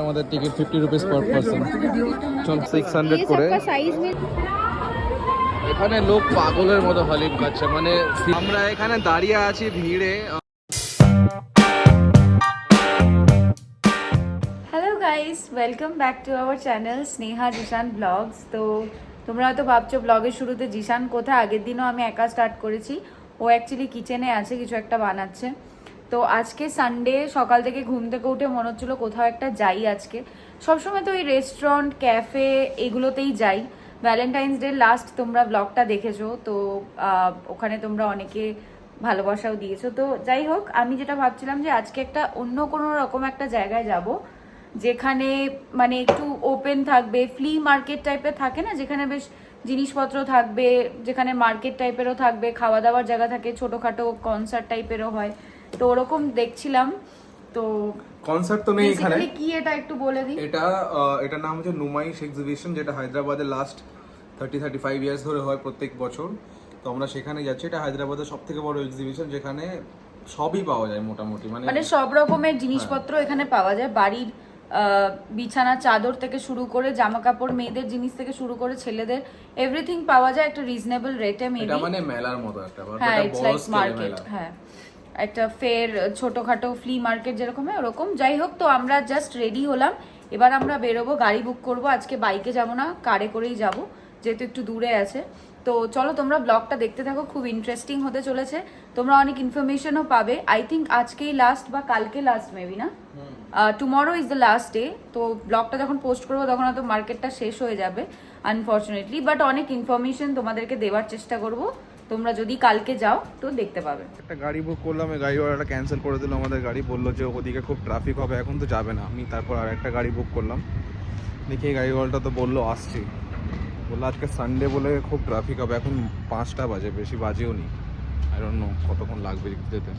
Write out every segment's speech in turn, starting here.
আমাদের ticket 50 rupees per person. চল 600 করে। এখানে লোক পাগলের মতো হালিম খাচ্ছে, মানে আমরা এখানে দাঁড়িয়ে আছি ভিড়ে। Hello guys, welcome back to our channel Sneha Zeeshan vlogs. তো তোমরা হয়তো ভাবছো ব্লগের শুরুতে জিশান কোথায়। আগের দিনও আমি একা স্টার্ট করেছি, ও অ্যাকচুয়ালি কিচেনে আছে, কিছু একটা বানাচ্ছে। তো আজকে সানডে, সকাল থেকে ঘুম থেকে উঠে মনে হচ্ছিলো কোথাও একটা যাই আজকে। সবসময় তো ওই রেস্টুরেন্ট, ক্যাফে এগুলোতেই যাই। ভ্যালেন্টাইন্স ডে লাস্ট তোমরা ব্লগটা দেখেছো, তো ওখানে তোমরা অনেকে ভালোবাসাও দিয়েছো। তো যাই হোক, আমি যেটা ভাবছিলাম যে আজকে একটা অন্য কোনো রকম একটা জায়গায় যাব, যেখানে মানে একটু ওপেন থাকবে, ফ্লি মার্কেট টাইপের থাকে না, যেখানে বেশ জিনিসপত্র থাকবে, যেখানে মার্কেট টাইপেরও থাকবে, খাওয়া দাওয়ার জায়গা থাকে, ছোটখাটো কনসার্ট টাইপেরও হয়। তো ওরকম দেখছিলাম। তো কনসার্ট তো নেই এখানে। কি এটা একটু বলে দিই। এটার নাম হচ্ছে নুমাইশ এক্সিবিশন, যেটা হায়দ্রাবাদে লাস্ট 35 ইয়ার্স ধরে হয় প্রত্যেক বছর। তো আমরা সেখানে যাচ্ছি। এটা হায়দ্রাবাদের সব থেকে বড় এক্সিবিশন, যেখানে সবই পাওয়া যায় মোটামুটি, মানে সব রকমের জিনিসপত্র এখানে পাওয়া যায়। বাড়ির বিছানা চাদর থেকে শুরু করে জামা কাপড়, মেয়েদের জিনিস থেকে শুরু করে ছেলেদের, এভরিথিং পাওয়া যায় একটা রিজনেবল রেটে। এটা মানে মেলার মতো একটা, হ্যাঁ, ইটস লাইক মার্কেট। হ্যাঁ, একটা ফের, ছোটখাটো ফ্লি মার্কেট যেরকম হয় ওরকম। যাই হোক, তো আমরা জাস্ট রেডি হলাম, এবার আমরা বেরোবো, গাড়ি বুক করব। আজকে বাইকে যাব না, কারে করেই যাব, যেহেতু একটু দূরে আছে। তো চলো তোমরা ব্লগটা দেখতে থাকো, খুব ইন্টারেস্টিং হতে চলেছে। তোমরা অনেক ইনফরমেশনও পাবে। আই থিঙ্ক আজকেই লাস্ট বা কালকে লাস্ট, মেবি না, tomorrow is the last day. তো ব্লগটা যখন পোস্ট করবো তখন হয়তো মার্কেটটা শেষ হয়ে যাবে আনফর্চুনেটলি, বাট অনেক ইনফরমেশন তোমাদেরকে দেওয়ার চেষ্টা করব। তোমরা যদি কালকে যাও তো দেখতে পাবে। একটা গাড়ি বুক করলাম, এই গাড়িওয়ালাটা ক্যান্সেল করে দিল আমাদের গাড়ি, বললো যে ওদিকে খুব ট্রাফিক হবে, এখন তো যাবে না। আমি তারপর আর একটা গাড়ি বুক করলাম। দেখি এই গাড়িওয়ালাটা তো বললো আসছি, বললো আজকে সানডে বলে খুব ট্রাফিক হবে। এখন 5টা বাজে, বেশি বাজেও নি, আই ডোন্ট নো কতক্ষণ লাগবে যেতে।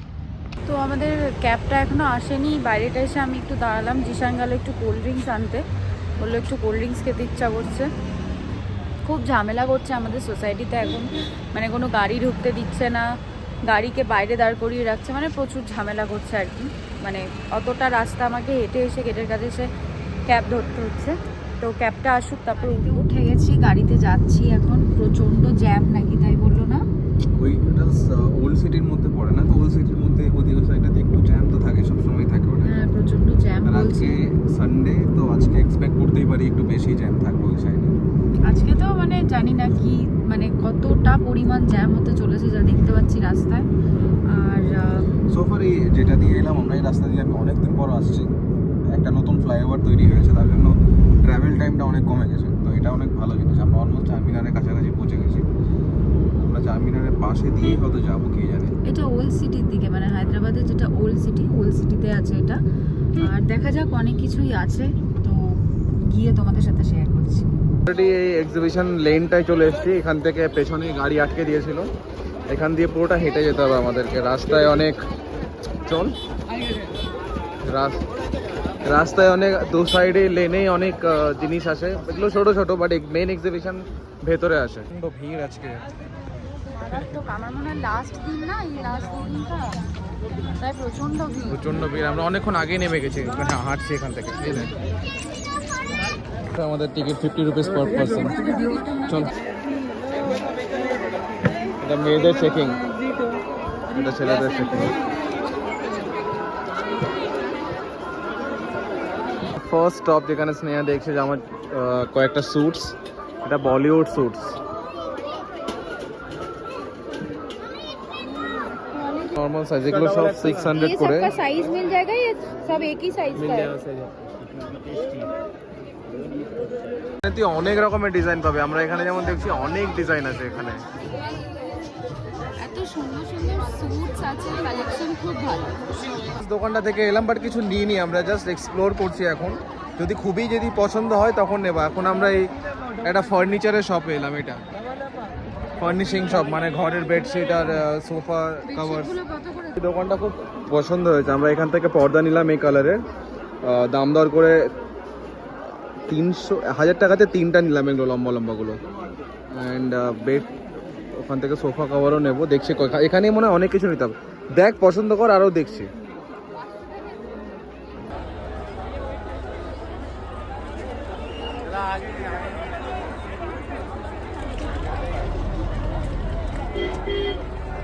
তো আমাদের ক্যাবটা এখনো আসেনি। বাইরেটা এসে আমি একটু দাঁড়ালাম, জিশান গেল একটু কোল্ড ড্রিঙ্কস আনতে, বললো একটু কোল্ড ড্রিঙ্কস খেতে ইচ্ছা করছে। খুব ঝামেলা করছে আমাদের সোসাইটিতে এখন, মানে কোনো গাড়ি ঢুকতে দিচ্ছে না, গাড়িকে বাইরে দাঁড় করিয়ে রাখছে, মানে প্রচুর ঝামেলা করছে আর কি। মানে অতটা রাস্তা আমাকে হেঁটে এসে গেটের কাছে এসে ক্যাব ধরতে হচ্ছে। তো ক্যাবটা আসুক, তারপর উঠে গেছি, গাড়িতে যাচ্ছি এখন। প্রচণ্ড জ্যাম নাকি, তাই বললো না? ওইটা ওল্ড সিটির মধ্যে পড়ে না তো, ওল্ড সিটির মধ্যে ওদিকে সাইডটাতে একটু জ্যাম তো থাকে, সবসময় থাকে ওটা। হ্যাঁ, প্রচণ্ড জ্যাম বলছে। আজকে সানডে তো, আজকে এক্সপেক্ট করতেই পারি একটু বেশি জ্যাম থাকবে ওই সাইডে। আজকে তো মানে জানি না কি, মানে কতটা পরিমাণ জ্যাম হতে চলেছে যা দেখতে পাচ্ছি রাস্তায়। আর সোফার এই যেটা দিয়ে এলাম আমরা, এই রাস্তা দিয়ে আমি অনেকদিন পর আসছি। একটা নতুন ফ্লাইওভার তৈরি হয়েছে, তার জন্য ট্রাভেল টাইমটা অনেক কমে গেছে। তো এটা অনেক ভালো জিনিস। আমরা অলমোস্ট চারমিনারের কাছাকাছি পৌঁছে গেছি। আমরা চারমিনারের পাশে দিয়েই হয়তো যাবো, কে জানে। এটা ওল্ড সিটির দিকে, মানে হায়দ্রাবাদের যেটা ওল্ড সিটিতে আছে এটা। আর দেখা যাক, অনেক কিছুই আছে, তো গিয়ে তোমাদের সাথে শেয়ার করছি। অলরেডি এই এক্সিবিশন লেনটায় চলে এসেছি। এখান থেকে পেছনে গাড়ি আটকে দিয়েছিল, এখান দিয়ে পুরোটা হেঁটে যেতে হবে আমাদেরকে। রাস্তায় অনেক রাস্তায় অনেক দু সাইডে লেনেই অনেক জিনিস আছে, এগুলো ছোট ছোট, বাট মেইন এক্সিবিশন ভেতরে আছে। ভিড় আজকে আমার মনে হয় লাস্ট দিন না, এই লাস্ট দিনটা, তাই প্রচন্ড ভিড়। আমরা অনেকক্ষণ আগে নেমে গেছি, হাঁটছি এখান থেকে। আমাদের টিকিট 50 রুপিস পার পারসন। চল, এটা মেয়েদের চেকিং, এটা ছেলেদের চেকিং। ফার্স্ট স্টপ যেখানে স্নেহা দেখছে যে আমার কয়েকটা স্যুটস, এটা বলিউড স্যুটস। नॉर्मल साइज, এগুলো সব 600 করে। सबका साइज मिल जाएगा, ये सब एक ही साइज का है? অনেক রকমের ডিজাইন পাবে। আমরা এখানে যেমন দেখছি অনেক ডিজাইন আছে এখানে, এত সুন্দর সুন্দর স্যুটস আছে, কালেকশন খুব ভালো। দোকানটা থেকে এলাম, বাট কিছু নিইনি, আমরা জাস্ট এক্সপ্লোর করছি এখন। যদি পছন্দ হয় তখন নেব। এখন আমরা এই একটা ফার্নিচারের শপে এলাম, এটা ফার্নিশিং শপ, মানে ঘরের বেডশিট আর সোফা কভার। দোকানটা খুব পছন্দ হয়েছে। আমরা এখান থেকে পর্দা নিলাম এই কালারের, দাম দর করে 1000 টাকাতে 3টা নিলাম, এগুলো লম্বা লম্বাগুলো। অ্যান্ড বেড, ওখান থেকে সোফা কভারও নেবো। দেখছি এখানেই মনে হয় অনেক কিছু নিতে হবে। দেখ, পছন্দ কর, আরও দেখছি।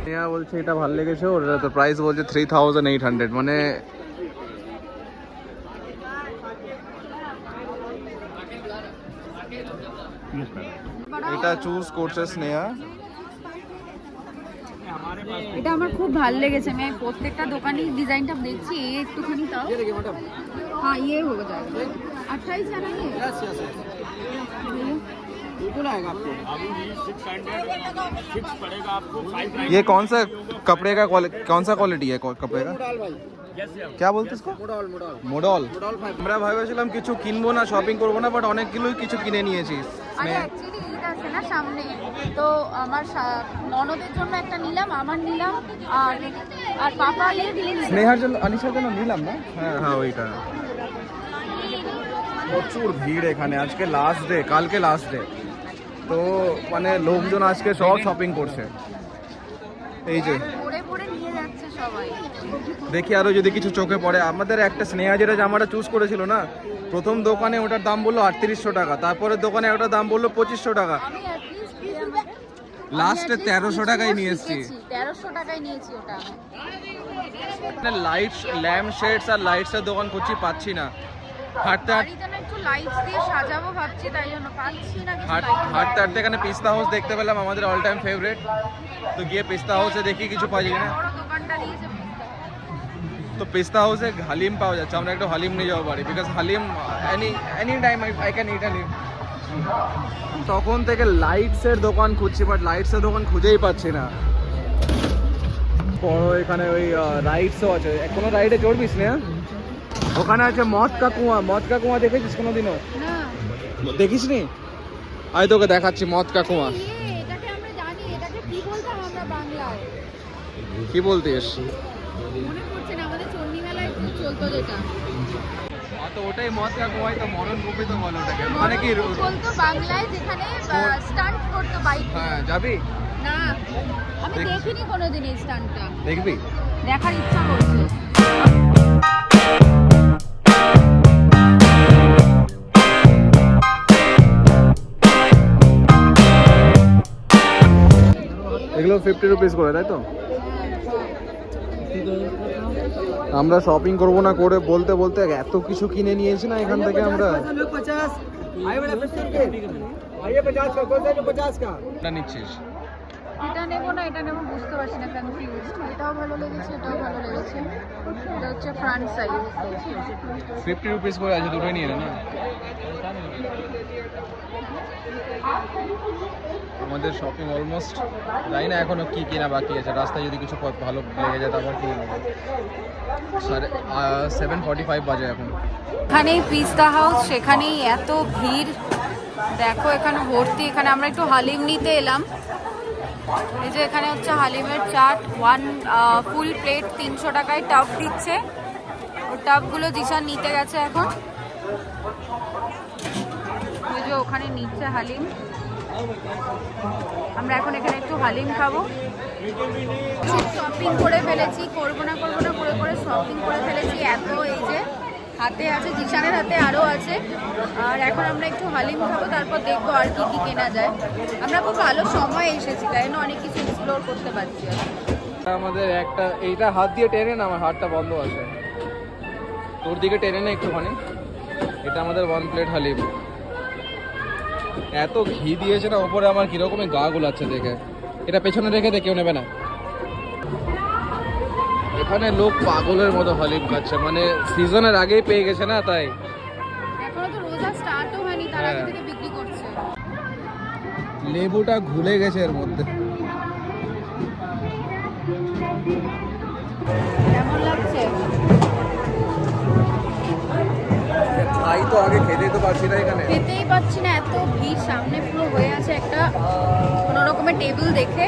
নেহা বলছে এটা ভালো লেগেছে ওর, তো প্রাইস বলছে 3800, মানে এটা চুজ করছে স্নেহা। এটা আমার খুব ভালো লেগেছে, আমি প্রত্যেকটা দোকানে ডিজাইনটা দেখছি, ये একটুখানি তাও हाँ ये हो जाएगा 28 है ना ये बिल्कुल आएगा आपको अभी 600 फिक्स पड़ेगा आपको 5 ये कौन सा कपड़े का कौन सा क्वालिटी है कपड़े का, क्या बोलते इसको, মোডল। আমরা ভাবেছিলাম কিছু কিনবো না, শপিং করবো না, বাট অনেকগুলোই কিছু কিনে নিয়েছি। আরে অ্যাকচুয়ালি ঈদ আছে না সামনে, তো আমার ননদের জন্য একটা নিলাম, আমার নিলাম, আর আর পাপা ইয়ে নিলাম। স্নেহার জন্য, আনিশার জন্য নিলাম না, হ্যাঁ হ্যাঁ ওইটা। প্রচুর ভিড় এখানে, আজকে লাস্ট ডে, কালকে লাস্ট ডে, তো মানে লোকজন আজকে সব শপিং করছে। এই যে পরে পরে নিয়ে যাচ্ছে সবাই। দেখি আরো যদি কিছু চোখে পড়ে। আমাদের একটা স্নেহা যেটা জামাটা চুজ করেছিল না, প্রথম দোকানে ওটার দাম বললো 3800 টাকা, তারপরের দোকানে ওটার দাম বললো 2500 টাকা, আমি অ্যাটলিস্ট লাস্টে 1300 টাকায় নিয়ে এসেছি। 1300 টাকায় নিয়েছি ওটা। লাইটস, ল্যাম্প শেডস আর লাইটসের দোকান খুঁজছি, পাচ্ছি না। হাঁটতে বাড়িতে না একটু লাইটস দিয়ে সাজাবো ভাবছি, তাই জন্য পাচ্ছি না কিছু light। হাঁটতে হাঁটতে এখানে পিস্তা হাউস দেখতে পেলাম, আমাদের অল টাইম ফেভারিট, তো গিয়ে পিস্তা হাউসে দেখি কিছু পাই না, বড় দোকানটা নিয়েছে তো পিস্তা হাউসে হালিম পাওয়া যাচ্ছে, আমরা একটু হালিম নিয়ে যাবো বাড়ি, because haleem any time I can eat haleem. তখন থেকে লাইটসের দোকান খুঁজছি, বাট লাইটসের দোকান খুঁজেই পাচ্ছি না। বড় এখানে ওই রাইডসও আছে, কোনো রাইডে চড়বিস না? ওখানে আছে মদ কা কুয়া, দেখেছিস কোনোদিনও? না। দেখিস নি? আমি তোকে দেখাচ্ছি মদ কা কুয়া। এটাকে আমরা জানি, এটাকে কি বলতাম আমরা বাংলায়? কি বলতিস? মনে পড়ছে না, আমাদের চণ্ডী মেলায় খুব চলতো যেটা। তো ওটাই মদ কা কুয়াই তো, মরণ কপি তো বলে ওটাকে, মানে কি বলতো বাংলায়, যেখানে স্টান্ট করতো বাইক। হ্যাঁ যাবি? না, আমি দেখিনি কোনোদিন এই স্টান্টটা, দেখবি? দেখার ইচ্ছা করছে। এগুলো 50 রুপিস করে, তাই তো? আমরা শপিং করবো না করে বলতে বলতে এত কিছু কিনে নিয়েছি না এখান থেকে আমরা। এটা নিচ্ছিস? এটা নেবো না এটা নেবো বুঝতে পারছি না, কনফিউজ। এটাও ভালো লেগেছে, এটাও ভালো লেগেছে। এটা হচ্ছে ফ্রন্ট সাইড, 50 রুপিস করে আছে, দুটোই নিয়ে নে না। আমাদের শপিং অলমোস্ট, জানি না এখনো কি কেনা বাকি আছে, রাস্তায় যদি কিছু ভালো লেগে যায় তারপর কিনে নেবো। 7:45 বাজে এখন। এখানেই পিস্তা হাউস, সেখানেই এত ভিড় দেখো, এখানে ভর্তি। এখানে আমরা একটু হালিম নিতে এলাম। এই যে এখানে হচ্ছে হালিমের চাট, ফুল প্লেট 300 টাকায় টাব দিচ্ছে। ওই টাবগুলো জিশান নিতে গেছে এখন। ওই যে ওখানে নিচ্ছে হালিম, আমরা এখন এখানে একটু হালিম খাবো। শপিং করে ফেলেছি, করবো না করে শপিং করে ফেলেছি এত। এই যে হাতে আছে, জিশানের হাতে আরও আছে। আর এখন আমরা একটু হালিম খাবো, তারপর দেখবো আর কি কি কেনা যায়। আমরা খুব ভালো সময় এসেছি, তাই না অনেক কিছু এক্সপ্লোর করতে পারছি। আমাদের একটা এইটা হাত দিয়ে টেনে না, আমার হাতটা বন্ধ আছে, তোর দিকে টেনে না একটুখানি। এটা আমাদের 1 প্লেট হালিম। এত ঘি দিয়েছে না ওপরে, আমার কিরকমই গা গুলাচ্ছে দেখে। এটা পেছনে রেখে দে, কেউ নেবে না। এখানে লোক পাগলের মতো হালিম খাচ্ছে, মানে সিজনের আগেই পেয়ে গেছে না, তাই। এখনো তো রোজা স্টার্টও হয়নি, তার আগে থেকে বিক্রি করছে। লেবুটা ঘুলে গেছে এর মধ্যে। কেমন লাগছে? খাই তো আগে, খেতেই তো পারছি না এখানে। খেতেই পাচ্ছি না, এত ভিড়। সামনে পুরো হয়ে আছে একটা কোনো রকমের টেবিল দেখে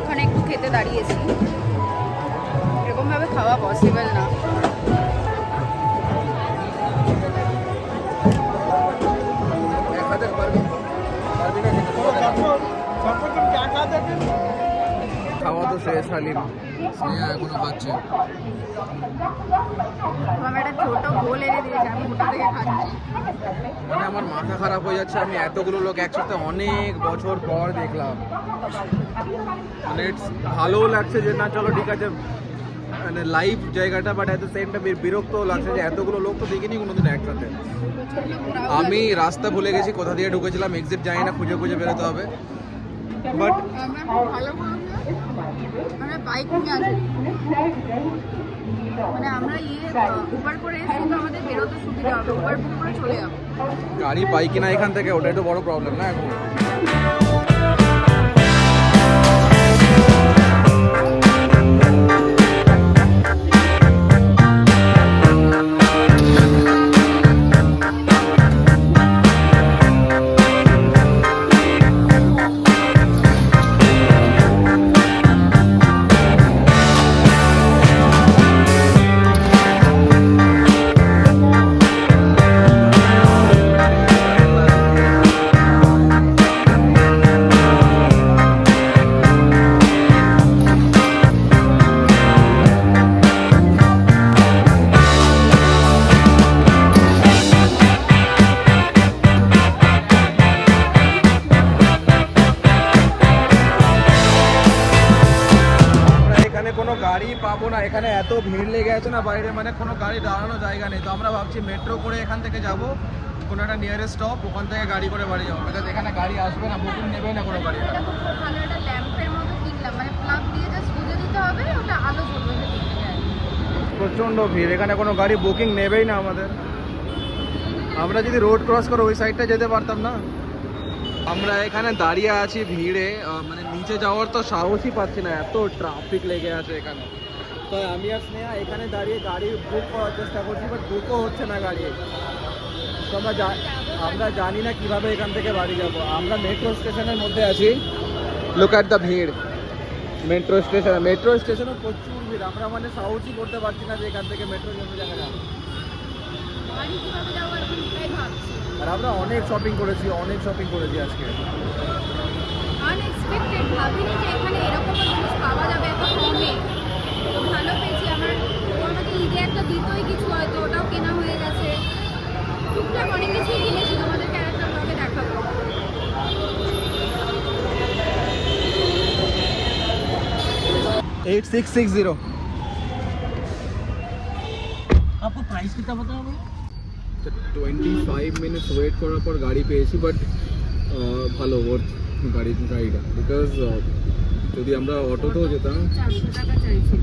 ওখানে একটু খেতে দাঁড়িয়েছি। এরকম ভাবে খাওয়া পসিবল না। খাওয়া তো শেষ, হালিম স্নেহা এখনো খাচ্ছে। আমি একটা ছোট গোল এনে দিয়েছি, আমি ওটা থেকে খাচ্ছি। মানে আমার মাথা খারাপ হয়ে যাচ্ছে, আমি এতগুলো লোক একসাথে অনেক বছর পর দেখলাম। মানে ভালোও লাগছে যে না চলো ঠিক আছে মানে লাইভ জায়গাটা, বাট এত সেমটা বিরক্তও লাগছে যে এতগুলো লোক তো দেখিনি কোনোদিন একসাথে। আমি রাস্তা ভুলে গেছি, কোথা দিয়ে ঢুকেছিলাম এক্সিট জানি না, খুঁজে খুঁজে বেরোতে হবে। বাট আমরা বাইক নিয়ে আসি, মানে আমরা উবার করে এসে তো আমাদের বেরোতে সুবিধা হবে, উবার বুক করে চলে যাবো। গাড়ি পাই কিনা এখান থেকে, ওটাই তো বড় প্রবলেম না এখন। কোনো গাড়ি পাবো না, এখানে এত ভিড় লেগে আছে না বাইরে, মানে কোনো গাড়ি দাঁড়ানোর জায়গা নেই। তো আমরা ভাবছি মেট্রো করে এখান থেকে যাব কোনো একটা নিয়ারেস্ট স্টপ, ওখান থেকে গাড়ি করে বাড়ি যাবো। বিকজ এখানে গাড়ি আসবে না, বুকিং নেবে না কোনো গাড়ি। এটা খুব ভালো একটা ল্যাম্পের মতো কিনলাম, মানে প্লাগ দিয়ে জাস্ট বুঝে দিতে হবে, ওটা আলো জ্বলবে। প্রচণ্ড ভিড়, এখানে কোনো গাড়ি বুকিং নেবেই না আমাদের। আমরা যদি রোড ক্রস করে ওই সাইডটা যেতে পারতাম না। আমরা এখানে দাঁড়িয়ে আছি ভিড়ে, মানে নিচে যাওয়ার তো সাহসই পাচ্ছি না, এত ট্রাফিক লেগে আছে এখানে। তো আমি আর স্নেহা এখানে দাঁড়িয়ে গাড়ি বুক করার চেষ্টা করছি, বাট বুকও হচ্ছে না গাড়ি। তো আমরা জানি না কিভাবে এখান থেকে বাড়ি যাব। আমরা মেট্রো স্টেশনের মধ্যে আছি, লুক অ্যাট দ্য ভিড়। মেট্রো স্টেশনও প্রচুর ভিড়, আমরা মানে সাহসই করতে পারছি না যে এখান থেকে মেট্রো জন্য যাবে না। আর আমরা অনেক শপিং করেছি আজকে। আনএক্সপেক্টেড, ভাবিনি যে এখানে এরকম জিনিস পাওয়া যাবে এত কমে। তো ভালো পেয়েছি। আমাকে ঈদে একটা দিতই কিছু, হয়তো ওটাও কেনা হয়ে গেছে। টুকটাক অনেক কিছুই কিনেছি, তোমাদেরকে আরেকটা ব্লগে দেখাবো। आपको प्राइस कितना पता है? 25 মিনিটস ওয়েট করার পর গাড়ি পেয়েছি, বাট ভালো ওয়ার্থ গাড়িটা। বিকজ যদি আমরা অটোতেও যেতাম, 400 টাকা চাইছিল।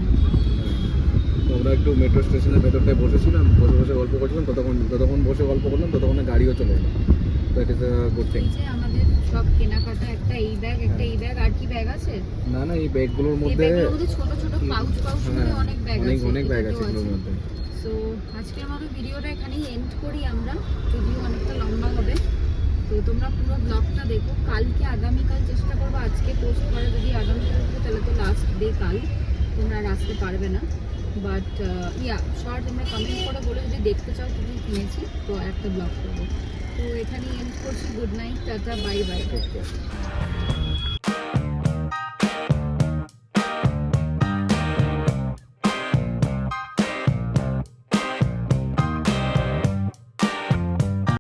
তো আমরা একটু মেট্রো স্টেশনের ভেতরটায় বসেছিলাম, বসে গল্প করছিলাম, ততক্ষণ বসে গল্প করলাম, ততক্ষণে গাড়িও চলে এলো। That is a good thing. আমাদের সব কেনাকাটা, একটা এই ব্যাগ, একটা এই ব্যাগ, আর কি ব্যাগ আছে? না এই ব্যাগগুলোর মধ্যে ছোট ছোট পাউচ অনেক ব্যাগ আছে, অনেক ব্যাগ আছে এগুলোর মধ্যে। তো আজকের মতো ভিডিওটা এখানেই এন্ড করি আমরা, যদিও অনেকটা লম্বা হবে। তো তোমরা পুরো ব্লগটা দেখো। কালকে আগামীকাল চেষ্টা করবো আজকে পোস্ট করা, যদি আগামীকাল হবে তাহলে তো লাস্ট ডে কাল, তোমরা আর আসতে পারবে না। বাট শর্ট তোমরা কমেন্ট করে বলে যদি দেখতে চাও তুমি কিনেছি, তো একটা ব্লগ করবো। তো এখানেই এন্ড করছি। Good night, tata, bye bye.